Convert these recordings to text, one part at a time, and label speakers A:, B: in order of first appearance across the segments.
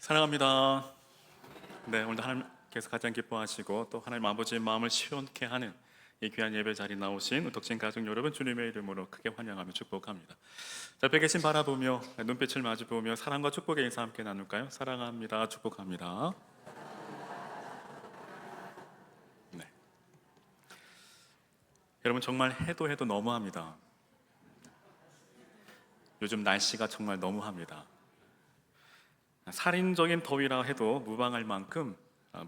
A: 사랑합니다. 네, 오늘도 하나님께서 가장 기뻐하시고 또 하나님 아버지의 마음을 시원케 하는 이 귀한 예배 자리에 나오신 우덕진 가족 여러분, 주님의 이름으로 크게 환영하며 축복합니다. 자, 옆에 계신 바라보며 눈빛을 마주보며 사랑과 축복의 인사 함께 나눌까요? 사랑합니다. 축복합니다. 네. 여러분, 정말 해도 너무합니다. 요즘 날씨가 정말 너무합니다. 살인적인 더위라 해도 무방할 만큼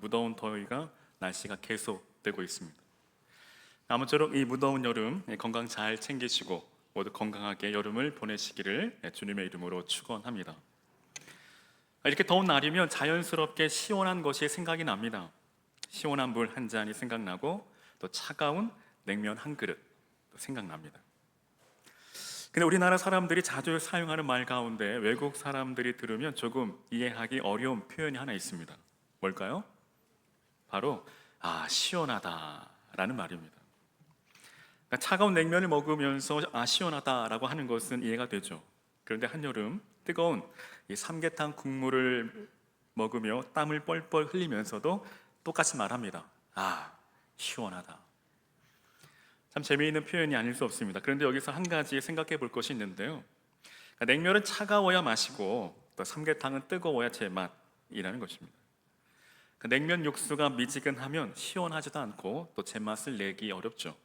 A: 무더운 더위가 날씨가 계속되고 있습니다. 아무쪼록 이 무더운 여름 건강 잘 챙기시고 모두 건강하게 여름을 보내시기를 주님의 이름으로 축원합니다. 이렇게 더운 날이면 자연스럽게 시원한 것이 생각이 납니다. 시원한 물 한 잔이 생각나고 또 차가운 냉면 한 그릇 생각납니다. 근데 우리나라 사람들이 자주 사용하는 말 가운데 외국 사람들이 들으면 조금 이해하기 어려운 표현이 하나 있습니다. 뭘까요? 바로 시원하다라는 말입니다. 그러니까 차가운 냉면을 먹으면서 시원하다라고 하는 것은 이해가 되죠. 그런데 한여름 뜨거운 이 삼계탕 국물을 먹으며 땀을 뻘뻘 흘리면서도 똑같이 말합니다. 시원하다. 참 재미있는 표현이 아닐 수 없습니다. 그런데 여기서 한 가지 생각해 볼 것이 있는데요. 그러니까 냉면은 차가워야 맛이고 또 삼계탕은 뜨거워야 제맛이라는 것입니다. 그러니까 냉면 육수가 미지근하면 시원하지도 않고 또 제맛을 내기 어렵죠.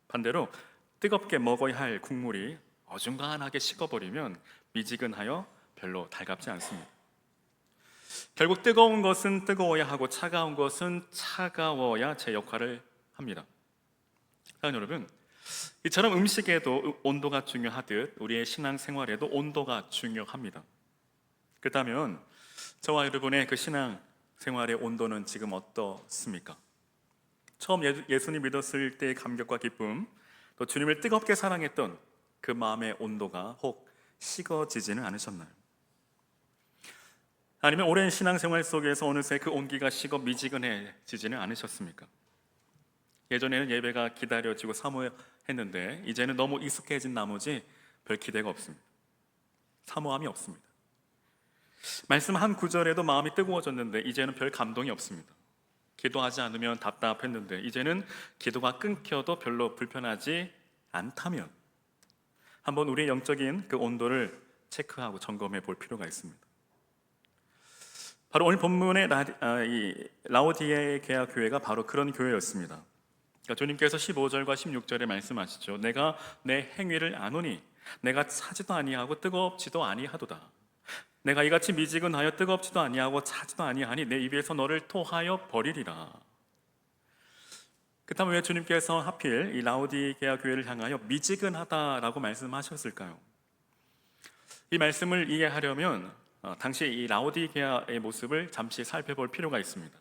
A: 반대로 뜨겁게 먹어야 할 국물이 어중간하게 식어버리면 미지근하여 별로 달갑지 않습니다. 결국 뜨거운 것은 뜨거워야 하고 차가운 것은 차가워야 제 역할을 합니다. 여러분, 이처럼 음식에도 온도가 중요하듯 우리의 신앙생활에도 온도가 중요합니다. 그렇다면 저와 여러분의 그 신앙생활의 온도는 지금 어떻습니까? 처음 예수님 믿었을 때의 감격과 기쁨, 또 주님을 뜨겁게 사랑했던 그 마음의 온도가 혹 식어지지는 않으셨나요? 아니면 오랜 신앙생활 속에서 어느새 그 온기가 식어 미지근해지지는 않으셨습니까? 예전에는 예배가 기다려지고 사모했는데 이제는 너무 익숙해진 나머지 별 기대가 없습니다. 사모함이 없습니다. 말씀 한 구절에도 마음이 뜨거워졌는데 이제는 별 감동이 없습니다. 기도하지 않으면 답답했는데 이제는 기도가 끊겨도 별로 불편하지 않다면 한번 우리의 영적인 그 온도를 체크하고 점검해 볼 필요가 있습니다. 바로 오늘 본문의 라오디게아 교회가 바로 그런 교회였습니다. 주님께서 15절과 16절에 말씀하시죠. 내가 내 행위를 아노니 내가 차지도 아니하고 뜨겁지도 아니하도다. 내가 이같이 미지근하여 뜨겁지도 아니하고 차지도 아니하니 내 입에서 너를 토하여 버리리라. 그렇다면 왜 주님께서 하필 이 라오디게아 교회를 향하여 미지근하다라고 말씀하셨을까요? 이 말씀을 이해하려면 당시 이 라오디게아의 모습을 잠시 살펴볼 필요가 있습니다.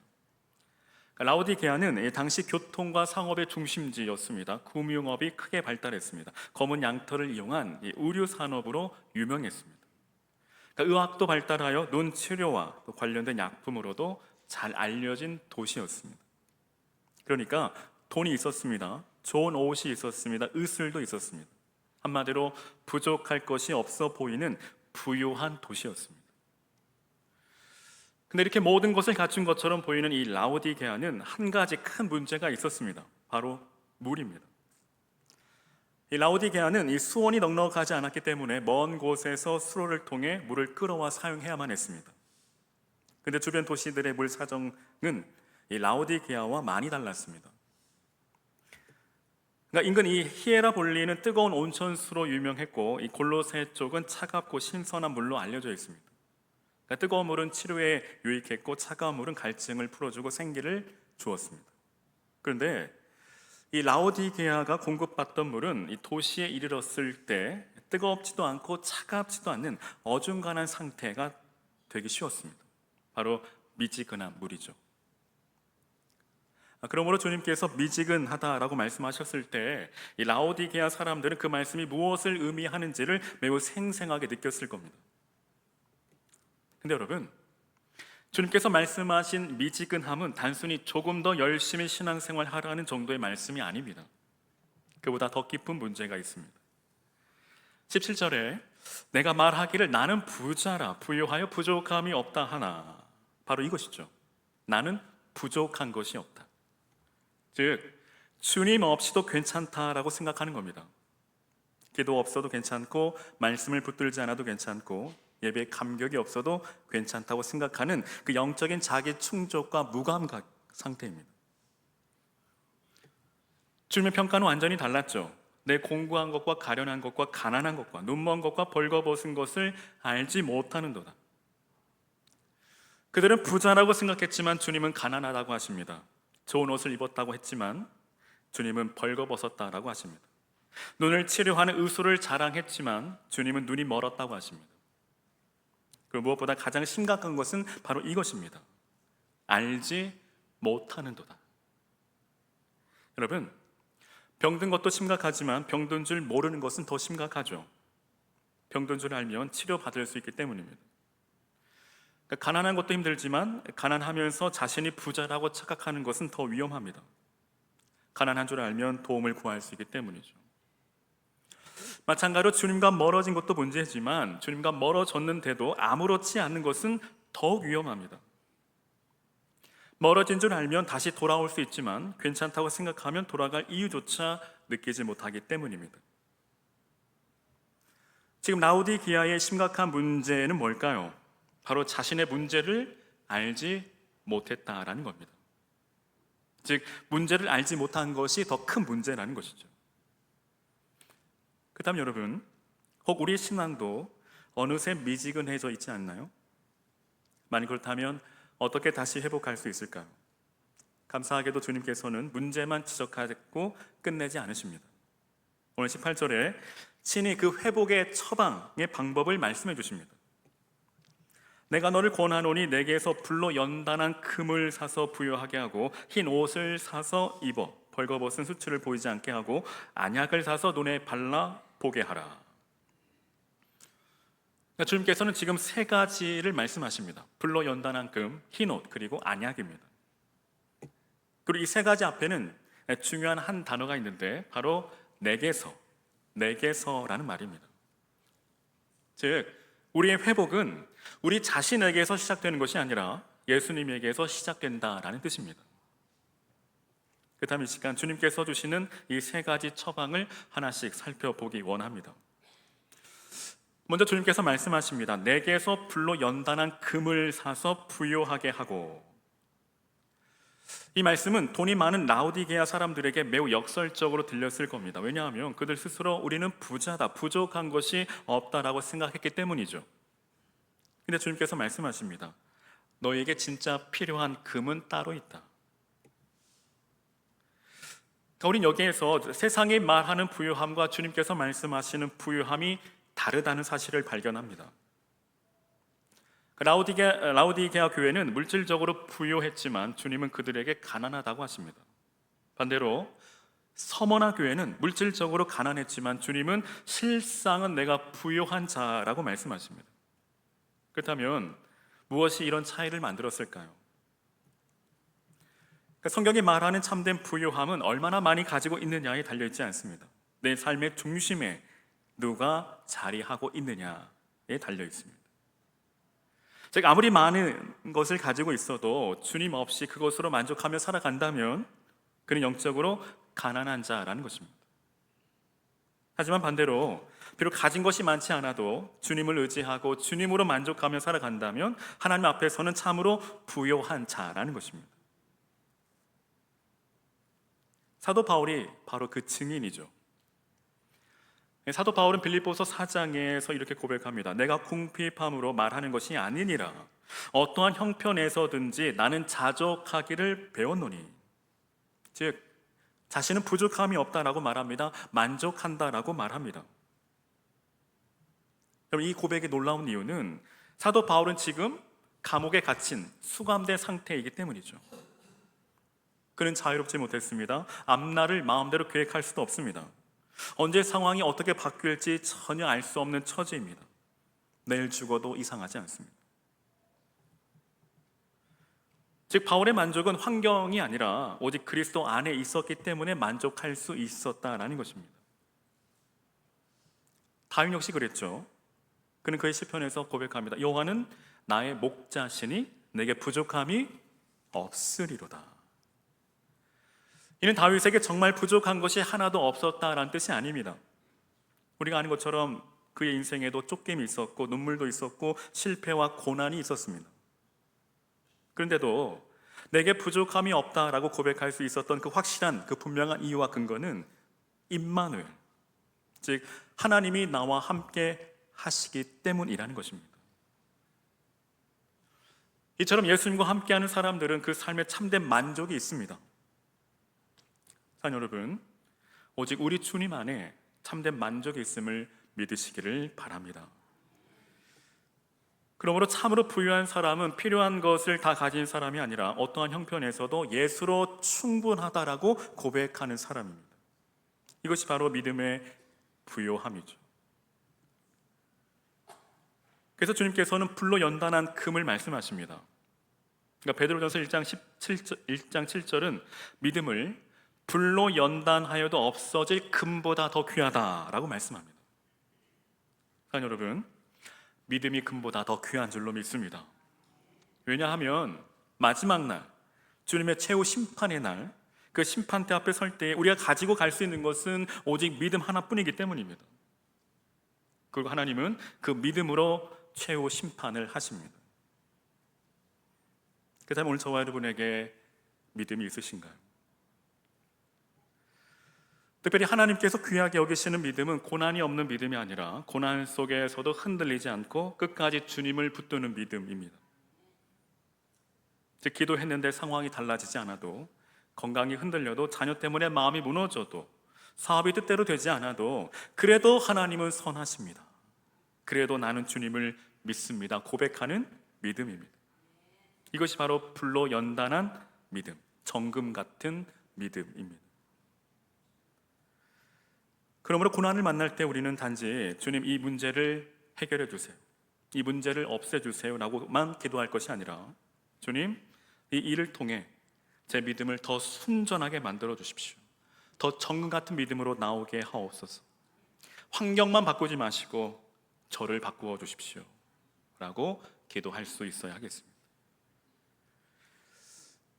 A: 라오디게아는 당시 교통과 상업의 중심지였습니다. 금융업이 크게 발달했습니다. 검은 양털을 이용한 의류 산업으로 유명했습니다. 의학도 발달하여 눈 치료와 관련된 약품으로도 잘 알려진 도시였습니다. 그러니까 돈이 있었습니다. 좋은 옷이 있었습니다. 의술도 있었습니다. 한마디로 부족할 것이 없어 보이는 부유한 도시였습니다. 근데 이렇게 모든 것을 갖춘 것처럼 보이는 이 라오디게아는 한 가지 큰 문제가 있었습니다. 바로 물입니다. 이 라오디게아는 이 수온이 넉넉하지 않았기 때문에 먼 곳에서 수로를 통해 물을 끌어와 사용해야만 했습니다. 근데 주변 도시들의 물 사정은 이 라오디게아와 많이 달랐습니다. 그러니까 인근 이 히에라볼리는 뜨거운 온천수로 유명했고 이 골로새 쪽은 차갑고 신선한 물로 알려져 있습니다. 뜨거운 물은 치료에 유익했고 차가운 물은 갈증을 풀어주고 생기를 주었습니다. 그런데 이 라오디게아가 공급받던 물은 이 도시에 이르렀을 때 뜨겁지도 않고 차갑지도 않는 어중간한 상태가 되기 쉬웠습니다. 바로 미지근한 물이죠. 그러므로 주님께서 미지근하다라고 말씀하셨을 때 이 라오디게아 사람들은 그 말씀이 무엇을 의미하는지를 매우 생생하게 느꼈을 겁니다. 근데 여러분, 주님께서 말씀하신 미지근함은 단순히 조금 더 열심히 신앙생활 하라는 정도의 말씀이 아닙니다. 그보다 더 깊은 문제가 있습니다. 17절에 내가 말하기를 나는 부자라 부유하여 부족함이 없다 하나, 바로 이것이죠. 나는 부족한 것이 없다. 즉 주님 없이도 괜찮다라고 생각하는 겁니다. 기도 없어도 괜찮고 말씀을 붙들지 않아도 괜찮고 예배에 감격이 없어도 괜찮다고 생각하는 그 영적인 자기 충족과 무감각 상태입니다. 주님의 평가는 완전히 달랐죠. 내 공고한 것과 가련한 것과 가난한 것과 눈먼 것과 벌거벗은 것을 알지 못하는도다. 그들은 부자라고 생각했지만 주님은 가난하다고 하십니다. 좋은 옷을 입었다고 했지만 주님은 벌거벗었다라고 하십니다. 눈을 치료하는 의술을 자랑했지만 주님은 눈이 멀었다고 하십니다. 그리고 무엇보다 가장 심각한 것은 바로 이것입니다. 알지 못하는도다. 여러분, 병든 것도 심각하지만 병든 줄 모르는 것은 더 심각하죠. 병든 줄 알면 치료받을 수 있기 때문입니다. 그러니까 가난한 것도 힘들지만 가난하면서 자신이 부자라고 착각하는 것은 더 위험합니다. 가난한 줄 알면 도움을 구할 수 있기 때문이죠. 마찬가지로 주님과 멀어진 것도 문제지만 주님과 멀어졌는데도 아무렇지 않은 것은 더욱 위험합니다. 멀어진 줄 알면 다시 돌아올 수 있지만 괜찮다고 생각하면 돌아갈 이유조차 느끼지 못하기 때문입니다. 지금 라오디게아의 심각한 문제는 뭘까요? 바로 자신의 문제를 알지 못했다라는 겁니다. 즉 문제를 알지 못한 것이 더 큰 문제라는 것이죠. 그렇다면 여러분, 혹 우리의 신앙도 어느새 미지근해져 있지 않나요? 만약 그렇다면 어떻게 다시 회복할 수 있을까요? 감사하게도 주님께서는 문제만 지적하고 끝내지 않으십니다. 오늘 18절에 친히 그 회복의 처방의 방법을 말씀해 주십니다. 내가 너를 권하노니 내게서 불로 연단한 금을 사서 부여하게 하고 흰 옷을 사서 입어 벌거벗은 수치를 보이지 않게 하고 안약을 사서 눈에 발라 보게 하라. 주님께서는 지금 세 가지를 말씀하십니다. 불로 연단한 금, 흰 옷, 그리고 안약입니다. 그리고 이 세 가지 앞에는 중요한 한 단어가 있는데 바로 내게서라는 말입니다. 즉 우리의 회복은 우리 자신에게서 시작되는 것이 아니라 예수님에게서 시작된다라는 뜻입니다. 그렇다면 이 시간 주님께서 주시는 이 세 가지 처방을 하나씩 살펴보기 원합니다. 먼저 주님께서 말씀하십니다. 내게서 불로 연단한 금을 사서 부요하게 하고. 이 말씀은 돈이 많은 라오디게아 사람들에게 매우 역설적으로 들렸을 겁니다. 왜냐하면 그들 스스로 우리는 부자다, 부족한 것이 없다라고 생각했기 때문이죠. 근데 주님께서 말씀하십니다. 너에게 진짜 필요한 금은 따로 있다. 그러니까 우린 여기에서 세상이 말하는 부유함과 주님께서 말씀하시는 부유함이 다르다는 사실을 발견합니다. 라오디게아 교회는 물질적으로 부유했지만 주님은 그들에게 가난하다고 하십니다. 반대로 서머나 교회는 물질적으로 가난했지만 주님은 실상은 내가 부유한 자라고 말씀하십니다. 그렇다면 무엇이 이런 차이를 만들었을까요? 성경이 말하는 참된 부유함은 얼마나 많이 가지고 있느냐에 달려있지 않습니다. 내 삶의 중심에 누가 자리하고 있느냐에 달려있습니다. 즉 아무리 많은 것을 가지고 있어도 주님 없이 그것으로 만족하며 살아간다면 그는 영적으로 가난한 자라는 것입니다. 하지만 반대로 비록 가진 것이 많지 않아도 주님을 의지하고 주님으로 만족하며 살아간다면 하나님 앞에서는 참으로 부요한 자라는 것입니다. 사도 바울이 바로 그 증인이죠. 사도 바울은 빌립보서 4장에서 이렇게 고백합니다. 내가 궁핍함으로 말하는 것이 아니니라. 어떠한 형편에서든지 나는 자족하기를 배웠노니. 즉 자신은 부족함이 없다라고 말합니다. 만족한다라고 말합니다. 이 고백이 놀라운 이유는 사도 바울은 지금 감옥에 갇힌 수감된 상태이기 때문이죠. 그는 자유롭지 못했습니다. 앞날을 마음대로 계획할 수도 없습니다. 언제 상황이 어떻게 바뀔지 전혀 알 수 없는 처지입니다. 내일 죽어도 이상하지 않습니다. 즉 바울의 만족은 환경이 아니라 오직 그리스도 안에 있었기 때문에 만족할 수 있었다라는 것입니다. 다윗 역시 그랬죠. 그는 그의 시편에서 고백합니다. 여호와는 나의 목자시니 내게 부족함이 없으리로다. 이는 다윗에게 정말 부족한 것이 하나도 없었다라는 뜻이 아닙니다. 우리가 아는 것처럼 그의 인생에도 쫓김이 있었고 눈물도 있었고 실패와 고난이 있었습니다. 그런데도 내게 부족함이 없다라고 고백할 수 있었던 그 확실한, 그 분명한 이유와 근거는 임마누엘, 즉 하나님이 나와 함께 하시기 때문이라는 것입니다. 이처럼 예수님과 함께하는 사람들은 그 삶에 참된 만족이 있습니다. 사랑 여러분, 오직 우리 주님 안에 참된 만족이 있음을 믿으시기를 바랍니다. 그러므로 참으로 부유한 사람은 필요한 것을 다 가진 사람이 아니라 어떠한 형편에서도 예수로 충분하다라고 고백하는 사람입니다. 이것이 바로 믿음의 부요함이죠. 그래서 주님께서는 불로 연단한 금을 말씀하십니다. 그러니까 베드로전서 1장 7절은 믿음을 불로 연단하여도 없어질 금보다 더 귀하다라고 말씀합니다. 사랑 여러분, 믿음이 금보다 더 귀한 줄로 믿습니다. 왜냐하면 마지막 날, 주님의 최후 심판의 날, 그 심판대 앞에 설 때 우리가 가지고 갈 수 있는 것은 오직 믿음 하나뿐이기 때문입니다. 그리고 하나님은 그 믿음으로 최후 심판을 하십니다. 그렇다면 오늘 저와 여러분에게 믿음이 있으신가요? 특별히 하나님께서 귀하게 여기시는 믿음은 고난이 없는 믿음이 아니라 고난 속에서도 흔들리지 않고 끝까지 주님을 붙드는 믿음입니다. 즉 기도했는데 상황이 달라지지 않아도, 건강이 흔들려도, 자녀 때문에 마음이 무너져도, 사업이 뜻대로 되지 않아도 그래도 하나님은 선하십니다. 그래도 나는 주님을 믿습니다. 고백하는 믿음입니다. 이것이 바로 불로 연단한 믿음, 정금 같은 믿음입니다. 그러므로 고난을 만날 때 우리는 단지 주님 이 문제를 해결해 주세요, 이 문제를 없애주세요 라고만 기도할 것이 아니라 주님 이 일을 통해 제 믿음을 더 순전하게 만들어 주십시오. 더 정금 같은 믿음으로 나오게 하옵소서. 환경만 바꾸지 마시고 저를 바꾸어 주십시오 라고 기도할 수 있어야 하겠습니다.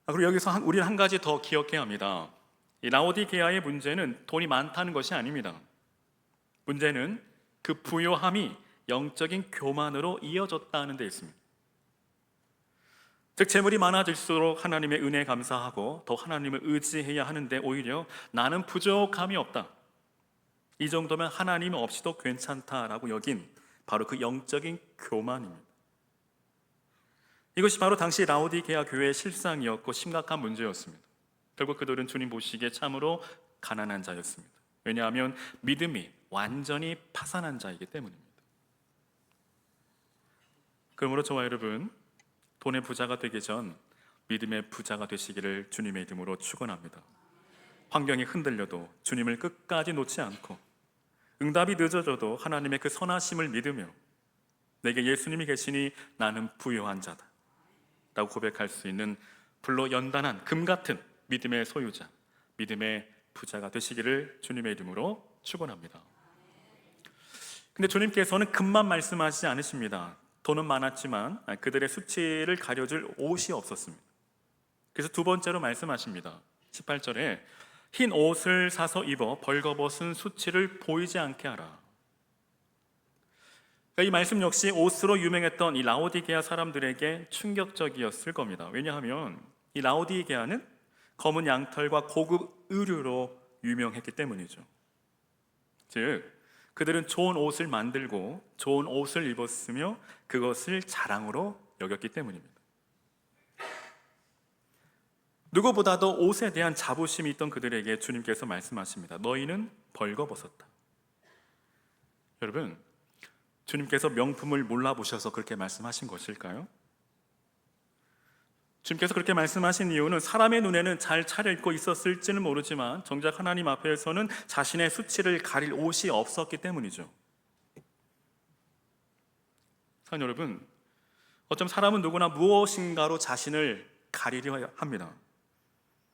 A: 그리고 여기서 우리는 한 가지 더 기억해야 합니다. 이 라오디게아의 문제는 돈이 많다는 것이 아닙니다. 문제는 그 부요함이 영적인 교만으로 이어졌다는 데 있습니다. 즉 재물이 많아질수록 하나님의 은혜에 감사하고 더 하나님을 의지해야 하는데 오히려 나는 부족함이 없다, 이 정도면 하나님 없이도 괜찮다라고 여긴 바로 그 영적인 교만입니다. 이것이 바로 당시 라오디게아 교회의 실상이었고 심각한 문제였습니다. 결국 그들은 주님 보시기에 참으로 가난한 자였습니다. 왜냐하면 믿음이 완전히 파산한 자이기 때문입니다. 그러므로 저와 여러분, 돈의 부자가 되기 전 믿음의 부자가 되시기를 주님의 이름으로 축원합니다. 환경이 흔들려도 주님을 끝까지 놓지 않고, 응답이 늦어져도 하나님의 그 선하심을 믿으며 내게 예수님이 계시니 나는 부요한 자다 라고 고백할 수 있는 불로 연단한 금 같은 믿음의 소유자, 믿음의 부자가 되시기를 주님의 이름으로 축원합니다. 근데 주님께서는 금만 말씀하시지 않으십니다. 돈은 많았지만 그들의 수치를 가려줄 옷이 없었습니다. 그래서 두 번째로 말씀하십니다. 18절에 흰 옷을 사서 입어 벌거벗은 수치를 보이지 않게 하라. 그러니까 이 말씀 역시 옷으로 유명했던 이 라오디게아 사람들에게 충격적이었을 겁니다. 왜냐하면 이 라오디게아는 검은 양털과 고급 의류로 유명했기 때문이죠. 즉 그들은 좋은 옷을 만들고 좋은 옷을 입었으며 그것을 자랑으로 여겼기 때문입니다. 누구보다도 옷에 대한 자부심이 있던 그들에게 주님께서 말씀하십니다. 너희는 벌거벗었다. 여러분, 주님께서 명품을 몰라보셔서 그렇게 말씀하신 것일까요? 주님께서 그렇게 말씀하신 이유는 사람의 눈에는 잘 차려입고 있었을지는 모르지만 정작 하나님 앞에서는 자신의 수치를 가릴 옷이 없었기 때문이죠. 사랑 여러분, 어쩜 사람은 누구나 무엇인가로 자신을 가리려 합니다.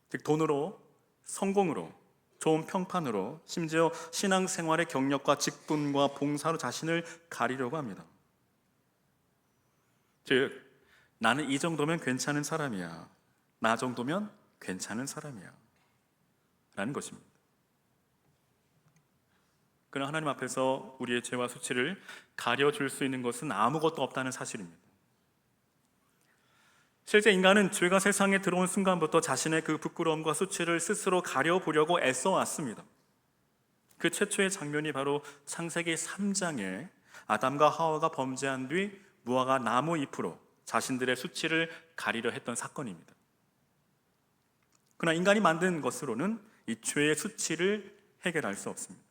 A: 즉 돈으로, 성공으로, 좋은 평판으로, 심지어 신앙생활의 경력과 직분과 봉사로 자신을 가리려고 합니다. 즉 나는 이 정도면 괜찮은 사람이야, 나 정도면 괜찮은 사람이야 라는 것입니다. 그러나 하나님 앞에서 우리의 죄와 수치를 가려줄 수 있는 것은 아무것도 없다는 사실입니다. 실제 인간은 죄가 세상에 들어온 순간부터 자신의 그 부끄러움과 수치를 스스로 가려보려고 애써 왔습니다. 그 최초의 장면이 바로 창세기 3장에 아담과 하와가 범죄한 뒤 무화과 나무 잎으로 자신들의 수치를 가리려 했던 사건입니다. 그러나 인간이 만든 것으로는 이 죄의 수치를 해결할 수 없습니다.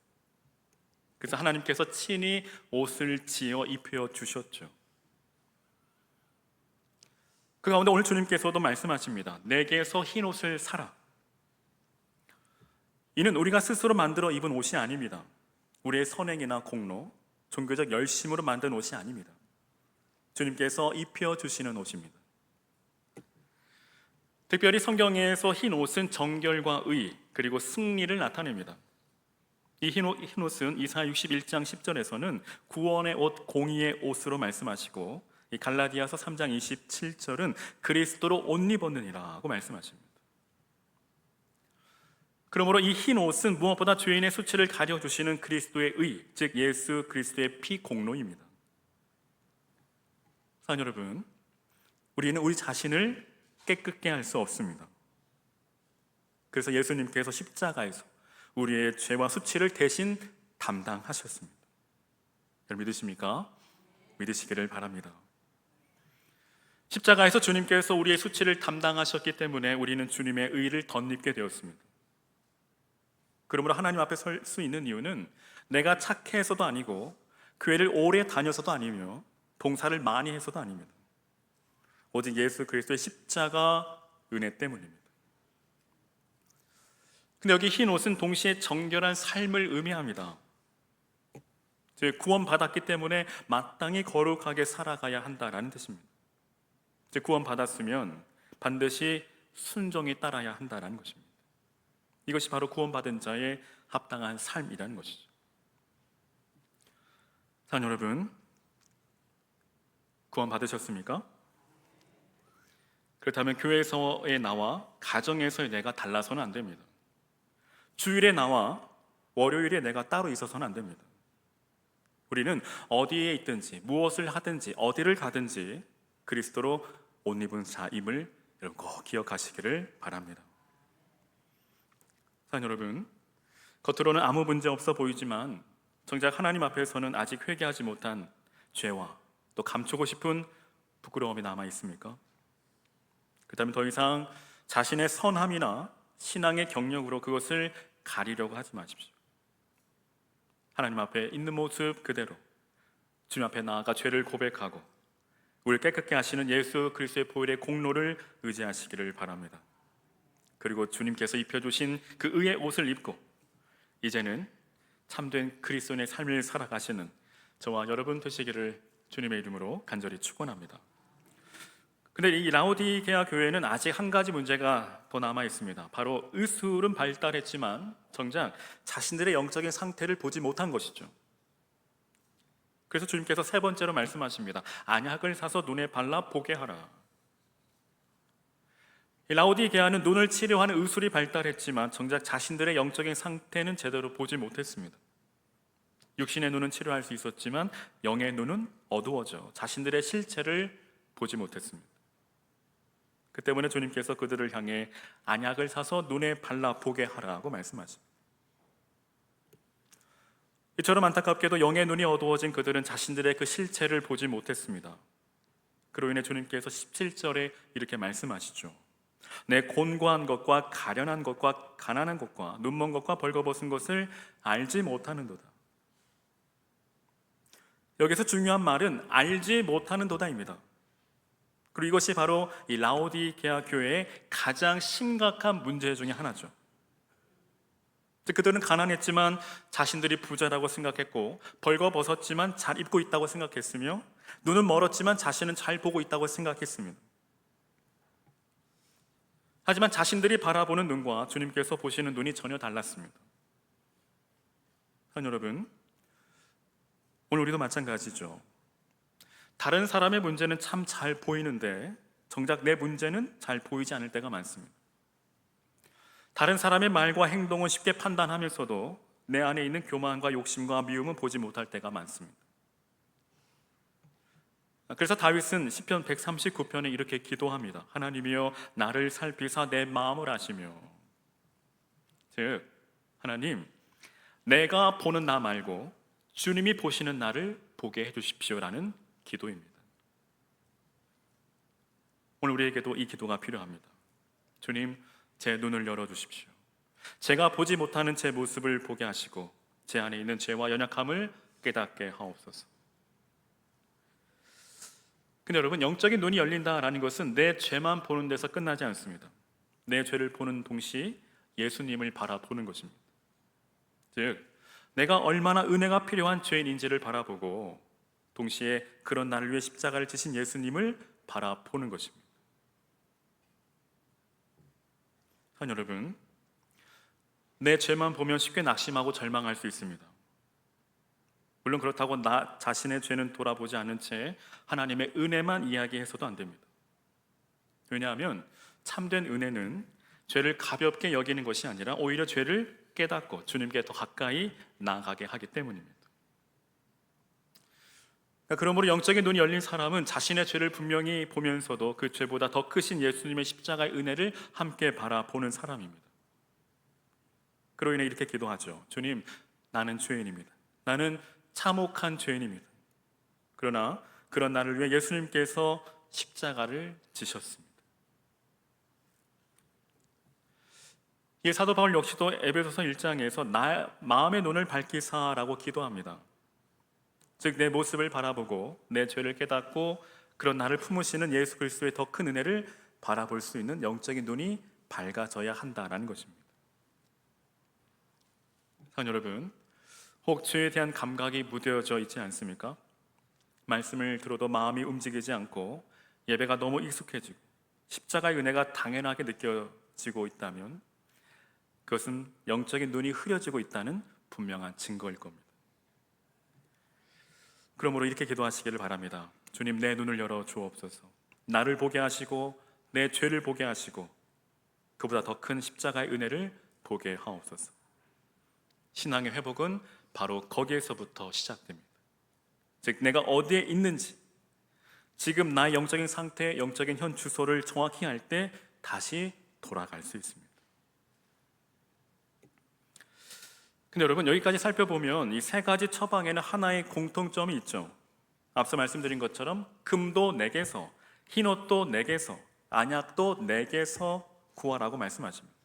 A: 그래서 하나님께서 친히 옷을 지어 입혀 주셨죠. 그 가운데 오늘 주님께서도 말씀하십니다. 내게서 흰 옷을 사라. 이는 우리가 스스로 만들어 입은 옷이 아닙니다. 우리의 선행이나 공로, 종교적 열심으로 만든 옷이 아닙니다. 주님께서 입혀주시는 옷입니다. 특별히 성경에서 흰 옷은 정결과 의, 그리고 승리를 나타냅니다. 이 흰 옷은 이사야 61장 10절에서는 구원의 옷, 공의의 옷으로 말씀하시고, 이 갈라디아서 3장 27절은 그리스도로 옷 입었느니라고 말씀하십니다. 그러므로 이 흰 옷은 무엇보다 죄인의 수치를 가려주시는 그리스도의 의, 즉 예수 그리스도의 피 공로입니다. 사랑 여러분, 우리는 우리 자신을 깨끗게 할 수 없습니다. 그래서 예수님께서 십자가에서 우리의 죄와 수치를 대신 담당하셨습니다. 여러분 믿으십니까? 믿으시기를 바랍니다. 십자가에서 주님께서 우리의 수치를 담당하셨기 때문에 우리는 주님의 의를 덧입게 되었습니다. 그러므로 하나님 앞에 설 수 있는 이유는 내가 착해서도 아니고 교회를 오래 다녀서도 아니며 봉사를 많이 해서도 아닙니다. 오직 예수 그리스도의 십자가 은혜 때문입니다. 근데 여기 흰 옷은 동시에 정결한 삶을 의미합니다. 즉 구원받았기 때문에 마땅히 거룩하게 살아가야 한다라는 뜻입니다. 즉 구원받았으면 반드시 순종에 따라야 한다라는 것입니다. 이것이 바로 구원받은 자의 합당한 삶이라는 것이죠. 사랑하는 여러분, 구원받으셨습니까? 그렇다면 교회에서의 나와 가정에서의 내가 달라서는 안 됩니다. 주일에 나와 월요일에 내가 따로 있어서는 안 됩니다. 우리는 어디에 있든지 무엇을 하든지 어디를 가든지 그리스도로 옷 입은 자임을 여러분 꼭 기억하시기를 바랍니다. 사랑하는 여러분, 겉으로는 아무 문제 없어 보이지만 정작 하나님 앞에서는 아직 회개하지 못한 죄와 또 감추고 싶은 부끄러움이 남아 있습니까? 그렇다면 더 이상 자신의 선함이나 신앙의 경력으로 그것을 가리려고 하지 마십시오. 하나님 앞에 있는 모습 그대로 주님 앞에 나아가 죄를 고백하고 우리를 깨끗게 하시는 예수 그리스도의 보혈의 공로를 의지하시기를 바랍니다. 그리고 주님께서 입혀주신 그 의의 옷을 입고 이제는 참된 그리스도인의 삶을 살아가시는 저와 여러분 되시기를 주님의 이름으로 간절히 축원합니다. 근데 이 라오디게아 교회는 아직 한 가지 문제가 더 남아 있습니다. 바로 의술은 발달했지만 정작 자신들의 영적인 상태를 보지 못한 것이죠. 그래서 주님께서 세 번째로 말씀하십니다. 안약을 사서 눈에 발라 보게 하라. 이 라오디게아는 눈을 치료하는 의술이 발달했지만 정작 자신들의 영적인 상태는 제대로 보지 못했습니다. 육신의 눈은 치료할 수 있었지만 영의 눈은 어두워져 자신들의 실체를 보지 못했습니다. 그 때문에 주님께서 그들을 향해 안약을 사서 눈에 발라 보게 하라고 말씀하십니다. 이처럼 안타깝게도 영의 눈이 어두워진 그들은 자신들의 그 실체를 보지 못했습니다. 그로 인해 주님께서 17절에 이렇게 말씀하시죠. 내 곤고한 것과 가련한 것과 가난한 것과 눈먼 것과 벌거벗은 것을 알지 못하는도다. 여기서 중요한 말은 알지 못하는도다입니다. 그리고 이것이 바로 이 라오디게아 교회의 가장 심각한 문제 중에 하나죠. 그들은 가난했지만 자신들이 부자라고 생각했고 벌거벗었지만 잘 입고 있다고 생각했으며 눈은 멀었지만 자신은 잘 보고 있다고 생각했습니다. 하지만 자신들이 바라보는 눈과 주님께서 보시는 눈이 전혀 달랐습니다. 여러분, 오늘 우리도 마찬가지죠. 다른 사람의 문제는 참 잘 보이는데 정작 내 문제는 잘 보이지 않을 때가 많습니다. 다른 사람의 말과 행동은 쉽게 판단하면서도 내 안에 있는 교만과 욕심과 미움은 보지 못할 때가 많습니다. 그래서 다윗은 시편 139편에 이렇게 기도합니다. 하나님이여 나를 살피사 내 마음을 아시며, 즉 하나님, 내가 보는 나 말고 주님이 보시는 나를 보게 해주십시오라는 기도입니다. 오늘 우리에게도 이 기도가 필요합니다. 주님, 제 눈을 열어주십시오. 제가 보지 못하는 제 모습을 보게 하시고 제 안에 있는 죄와 연약함을 깨닫게 하옵소서. 근데 여러분, 영적인 눈이 열린다라는 것은 내 죄만 보는 데서 끝나지 않습니다. 내 죄를 보는 동시에 예수님을 바라보는 것입니다. 즉, 내가 얼마나 은혜가 필요한 죄인인지를 바라보고 동시에 그런 나를 위해 십자가를 지신 예수님을 바라보는 것입니다. 여러분, 내 죄만 보면 쉽게 낙심하고 절망할 수 있습니다. 물론 그렇다고 나 자신의 죄는 돌아보지 않은 채 하나님의 은혜만 이야기해서도 안 됩니다. 왜냐하면 참된 은혜는 죄를 가볍게 여기는 것이 아니라 오히려 죄를 깨닫고 주님께 더 가까이 나아가게 하기 때문입니다. 그러므로 영적인 눈이 열린 사람은 자신의 죄를 분명히 보면서도 그 죄보다 더 크신 예수님의 십자가의 은혜를 함께 바라보는 사람입니다. 그로 인해 이렇게 기도하죠. 주님, 나는 죄인입니다. 나는 참혹한 죄인입니다. 그러나 그런 나를 위해 예수님께서 십자가를 지셨습니다. 이 사도 바울 역시도 에베소서 1장에서 마음의 눈을 밝히사라고 기도합니다. 즉 내 모습을 바라보고 내 죄를 깨닫고 그런 나를 품으시는 예수 그리스도의 더 큰 은혜를 바라볼 수 있는 영적인 눈이 밝아져야 한다라는 것입니다. 여러분, 혹 죄에 대한 감각이 무뎌져 있지 않습니까? 말씀을 들어도 마음이 움직이지 않고 예배가 너무 익숙해지고 십자가의 은혜가 당연하게 느껴지고 있다면 그것은 영적인 눈이 흐려지고 있다는 분명한 증거일 겁니다. 그러므로 이렇게 기도하시기를 바랍니다. 주님, 내 눈을 열어 주옵소서. 나를 보게 하시고 내 죄를 보게 하시고 그보다 더 큰 십자가의 은혜를 보게 하옵소서. 신앙의 회복은 바로 거기에서부터 시작됩니다. 즉 내가 어디에 있는지, 지금 나의 영적인 상태, 영적인 현 주소를 정확히 알 때 다시 돌아갈 수 있습니다. 근데 여러분, 여기까지 살펴보면 이 세 가지 처방에는 하나의 공통점이 있죠. 앞서 말씀드린 것처럼 금도 내게서, 흰옷도 내게서, 안약도 내게서 구하라고 말씀하십니다.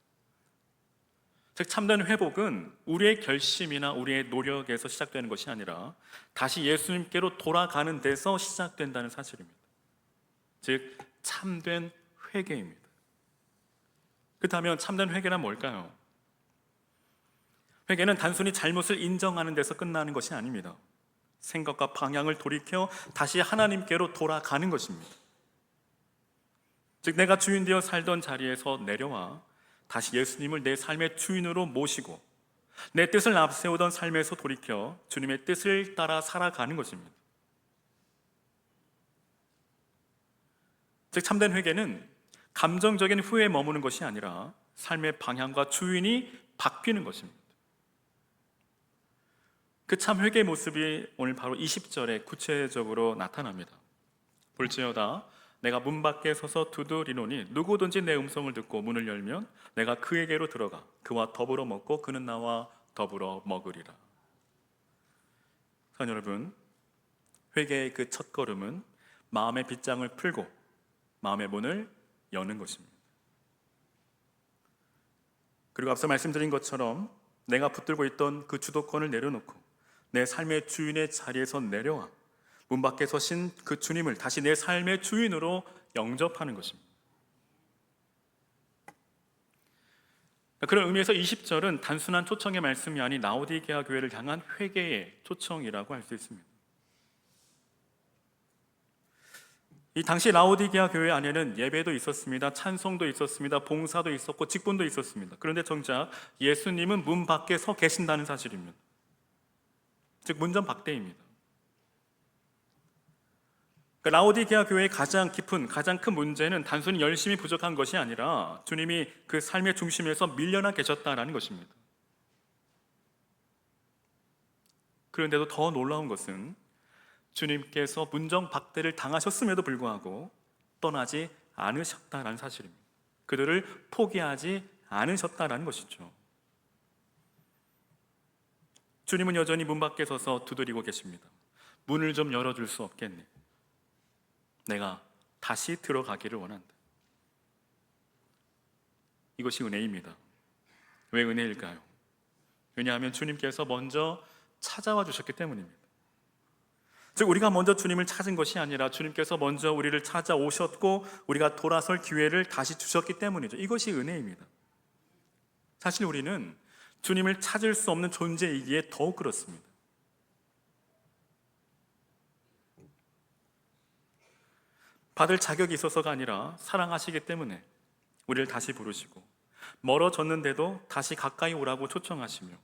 A: 즉 참된 회복은 우리의 결심이나 우리의 노력에서 시작되는 것이 아니라 다시 예수님께로 돌아가는 데서 시작된다는 사실입니다. 즉 참된 회개입니다. 그렇다면 참된 회개란 뭘까요? 회개는 단순히 잘못을 인정하는 데서 끝나는 것이 아닙니다. 생각과 방향을 돌이켜 다시 하나님께로 돌아가는 것입니다. 즉 내가 주인 되어 살던 자리에서 내려와 다시 예수님을 내 삶의 주인으로 모시고 내 뜻을 앞세우던 삶에서 돌이켜 주님의 뜻을 따라 살아가는 것입니다. 즉 참된 회개는 감정적인 후회에 머무는 것이 아니라 삶의 방향과 주인이 바뀌는 것입니다. 그 참 회개의 모습이 오늘 바로 20절에 구체적으로 나타납니다. 볼지어다 내가 문 밖에 서서 두드리노니 누구든지 내 음성을 듣고 문을 열면 내가 그에게로 들어가 그와 더불어 먹고 그는 나와 더불어 먹으리라. 여러분, 회개의 그 첫걸음은 마음의 빗장을 풀고 마음의 문을 여는 것입니다. 그리고 앞서 말씀드린 것처럼 내가 붙들고 있던 그 주도권을 내려놓고 내 삶의 주인의 자리에서 내려와 문 밖에 서신 그 주님을 다시 내 삶의 주인으로 영접하는 것입니다. 그런 의미에서 20절은 단순한 초청의 말씀이 아닌 라오디게아 교회를 향한 회개의 초청이라고 할 수 있습니다. 이 당시 라오디게아 교회 안에는 예배도 있었습니다. 찬송도 있었습니다. 봉사도 있었고 직분도 있었습니다. 그런데 정작 예수님은 문 밖에 서 계신다는 사실입니다. 즉 문전박대입니다. 그러니까 라오디게아 교회의 가장 큰 문제는 단순히 열심히 부족한 것이 아니라 주님이 그 삶의 중심에서 밀려나 계셨다라는 것입니다. 그런데도 더 놀라운 것은 주님께서 문정박대를 당하셨음에도 불구하고 떠나지 않으셨다라는 사실입니다. 그들을 포기하지 않으셨다라는 것이죠. 주님은 여전히 문 밖에 서서 두드리고 계십니다. 문을 좀 열어줄 수 없겠니? 내가 다시 들어가기를 원한다. 이것이 은혜입니다. 왜 은혜일까요? 왜냐하면 주님께서 먼저 찾아와 주셨기 때문입니다. 즉 우리가 먼저 주님을 찾은 것이 아니라 주님께서 먼저 우리를 찾아오셨고 우리가 돌아설 기회를 다시 주셨기 때문이죠. 이것이 은혜입니다. 사실 우리는 주님을 찾을 수 없는 존재이기에 더욱 그렇습니다. 받을 자격이 있어서가 아니라 사랑하시기 때문에 우리를 다시 부르시고, 멀어졌는데도 다시 가까이 오라고 초청하시며,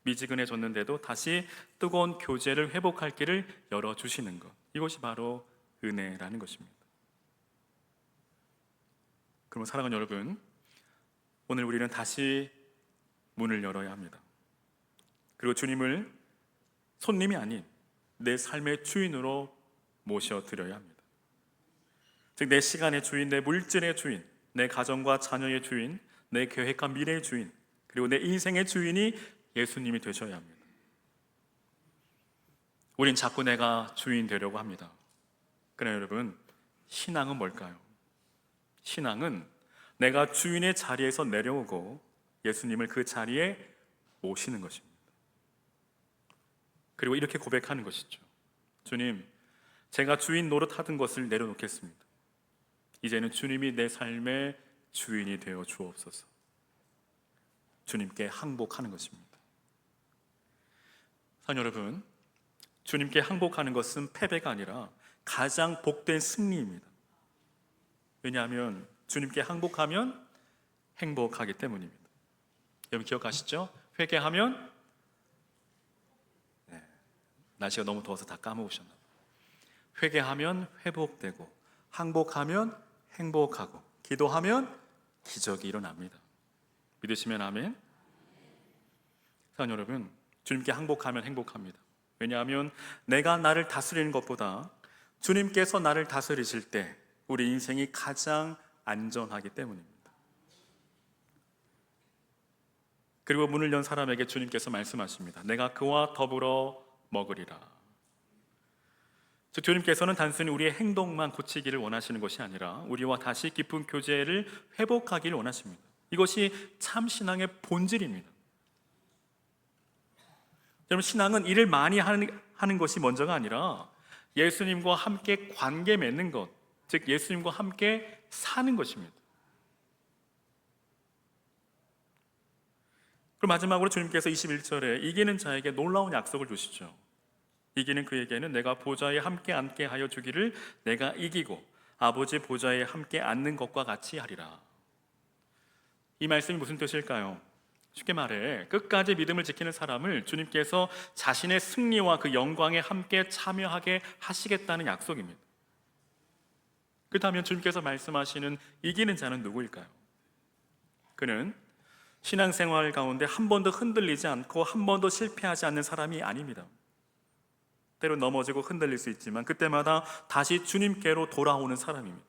A: 미지근해졌는데도 다시 뜨거운 교제를 회복할 길을 열어주시는 것, 이것이 바로 은혜라는 것입니다. 그럼 사랑하는 여러분, 오늘 우리는 다시 문을 열어야 합니다. 그리고 주님을 손님이 아닌 내 삶의 주인으로 모셔드려야 합니다. 즉 내 시간의 주인, 내 물질의 주인, 내 가정과 자녀의 주인, 내 계획과 미래의 주인, 그리고 내 인생의 주인이 예수님이 되셔야 합니다. 우린 자꾸 내가 주인 되려고 합니다. 그러나 여러분, 신앙은 뭘까요? 신앙은 내가 주인의 자리에서 내려오고 예수님을 그 자리에 모시는 것입니다. 그리고 이렇게 고백하는 것이죠. 주님, 제가 주인 노릇하던 것을 내려놓겠습니다. 이제는 주님이 내 삶의 주인이 되어 주옵소서. 주님께 항복하는 것입니다. 사랑하는 여러분, 주님께 항복하는 것은 패배가 아니라 가장 복된 승리입니다. 왜냐하면 주님께 항복하면 행복하기 때문입니다. 여러분 기억하시죠? 회개하면, 날씨가 너무 더워서 다 까먹으셨나 봐요. 회개하면 회복되고, 항복하면 행복하고, 기도하면 기적이 일어납니다. 믿으시면 아멘. 사랑하는 여러분, 주님께 항복하면 행복합니다. 왜냐하면 내가 나를 다스리는 것보다 주님께서 나를 다스리실 때 우리 인생이 가장 안전하기 때문입니다. 그리고 문을 연 사람에게 주님께서 말씀하십니다. 내가 그와 더불어 먹으리라. 즉 주님께서는 단순히 우리의 행동만 고치기를 원하시는 것이 아니라 우리와 다시 깊은 교제를 회복하기를 원하십니다. 이것이 참 신앙의 본질입니다. 여러분, 신앙은 일을 많이 하는 것이 먼저가 아니라 예수님과 함께 관계 맺는 것, 즉 예수님과 함께 사는 것입니다. 그리고 마지막으로 주님께서 21절에 이기는 자에게 놀라운 약속을 주시죠. 이기는 그에게는 내가 보좌에 함께 앉게 하여 주기를 내가 이기고 아버지 보좌에 함께 앉는 것과 같이 하리라. 이 말씀이 무슨 뜻일까요? 쉽게 말해 끝까지 믿음을 지키는 사람을 주님께서 자신의 승리와 그 영광에 함께 참여하게 하시겠다는 약속입니다. 그렇다면 주님께서 말씀하시는 이기는 자는 누구일까요? 그는 신앙생활 가운데 한 번도 흔들리지 않고 한 번도 실패하지 않는 사람이 아닙니다. 때로 넘어지고 흔들릴 수 있지만 그때마다 다시 주님께로 돌아오는 사람입니다.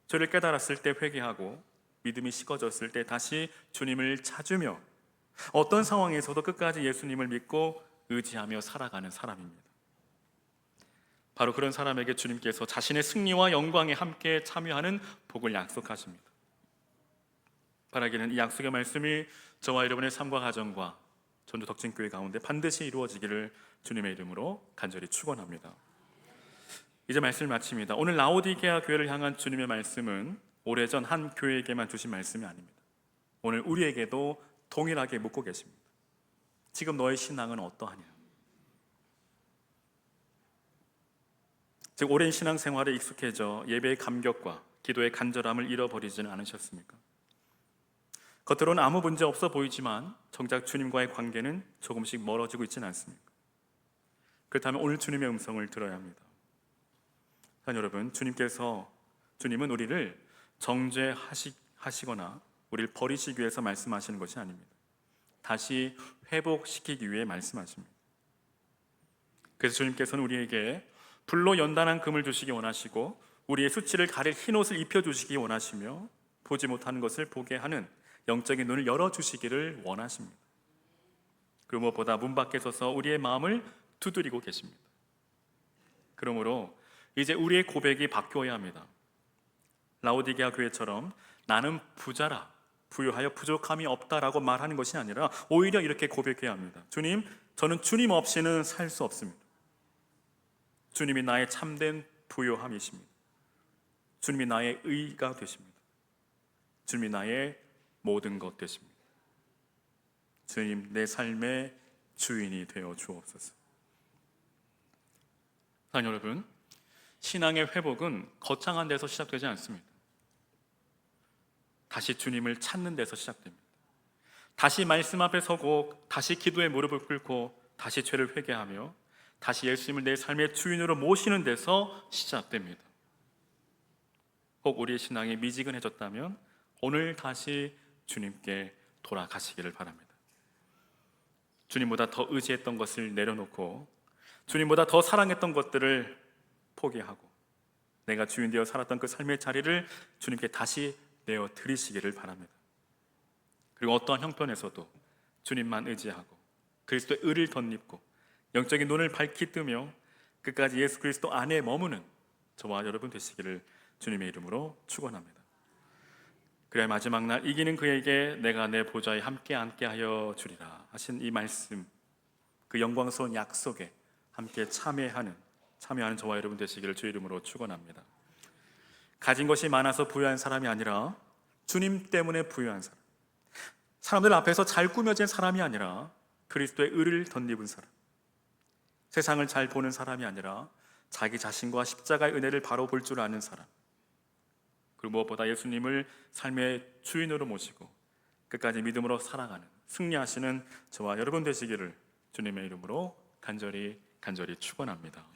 A: 저를 깨달았을 때 회개하고 믿음이 식어졌을 때 다시 주님을 찾으며 어떤 상황에서도 끝까지 예수님을 믿고 의지하며 살아가는 사람입니다. 바로 그런 사람에게 주님께서 자신의 승리와 영광에 함께 참여하는 복을 약속하십니다. 바라기는 이 약속의 말씀이 저와 여러분의 삶과 가정과 전주 덕진교회 가운데 반드시 이루어지기를 주님의 이름으로 간절히 축원합니다. 이제 말씀을 마칩니다. 오늘 라오디게아 교회를 향한 주님의 말씀은 오래전 한 교회에게만 주신 말씀이 아닙니다. 오늘 우리에게도 동일하게 묻고 계십니다. 지금 너의 신앙은 어떠하냐? 즉 오랜 신앙생활에 익숙해져 예배의 감격과 기도의 간절함을 잃어버리지는 않으셨습니까? 겉으로는 아무 문제 없어 보이지만 정작 주님과의 관계는 조금씩 멀어지고 있지는 않습니까? 그렇다면 오늘 주님의 음성을 들어야 합니다. 여러분, 주님은 우리를 정죄하시거나 우리를 버리시기 위해서 말씀하시는 것이 아닙니다. 다시 회복시키기 위해 말씀하십니다. 그래서 주님께서는 우리에게 불로 연단한 금을 주시기 원하시고 우리의 수치를 가릴 흰옷을 입혀주시기 원하시며 보지 못하는 것을 보게 하는 영적인 눈을 열어주시기를 원하십니다. 그리고 무엇보다 문 밖에 서서 우리의 마음을 두드리고 계십니다. 그러므로 이제 우리의 고백이 바뀌어야 합니다. 라오디게아 교회처럼 나는 부자라, 부유하여 부족함이 없다라고 말하는 것이 아니라 오히려 이렇게 고백해야 합니다. 주님, 저는 주님 없이는 살 수 없습니다. 주님이 나의 참된 부요함이십니다. 주님이 나의 의가 되십니다. 주님이 나의 모든 것 되십니다. 주님, 내 삶의 주인이 되어 주옵소서. 사랑하는 여러분, 신앙의 회복은 거창한 데서 시작되지 않습니다. 다시 주님을 찾는 데서 시작됩니다. 다시 말씀 앞에 서고 다시 기도에 무릎을 꿇고 다시 죄를 회개하며 다시 예수님을 내 삶의 주인으로 모시는 데서 시작됩니다. 혹 우리의 신앙이 미지근해졌다면 오늘 다시 주님께 돌아가시기를 바랍니다. 주님보다 더 의지했던 것을 내려놓고 주님보다 더 사랑했던 것들을 포기하고 내가 주인 되어 살았던 그 삶의 자리를 주님께 다시 내어 드리시기를 바랍니다. 그리고 어떠한 형편에서도 주님만 의지하고 그리스도의 의를 덧입고 영적인 눈을 밝히 뜨며 끝까지 예수 그리스도 안에 머무는 저와 여러분 되시기를 주님의 이름으로 축원합니다. 그래야 마지막 날 이기는 그에게 내가 내 보좌에 함께 앉게 하여 주리라 하신 이 말씀, 그 영광스러운 약속에 함께 참여하는 저와 여러분 되시기를 주의 이름으로 축원합니다. 가진 것이 많아서 부유한 사람이 아니라 주님 때문에 부유한 사람, 사람들 앞에서 잘 꾸며진 사람이 아니라 그리스도의 의를 덧입은 사람, 세상을 잘 보는 사람이 아니라 자기 자신과 십자가의 은혜를 바로 볼 줄 아는 사람, 그리고 무엇보다 예수님을 삶의 주인으로 모시고 끝까지 믿음으로 살아가는 승리하시는 저와 여러분 되시기를 주님의 이름으로 간절히 축원합니다.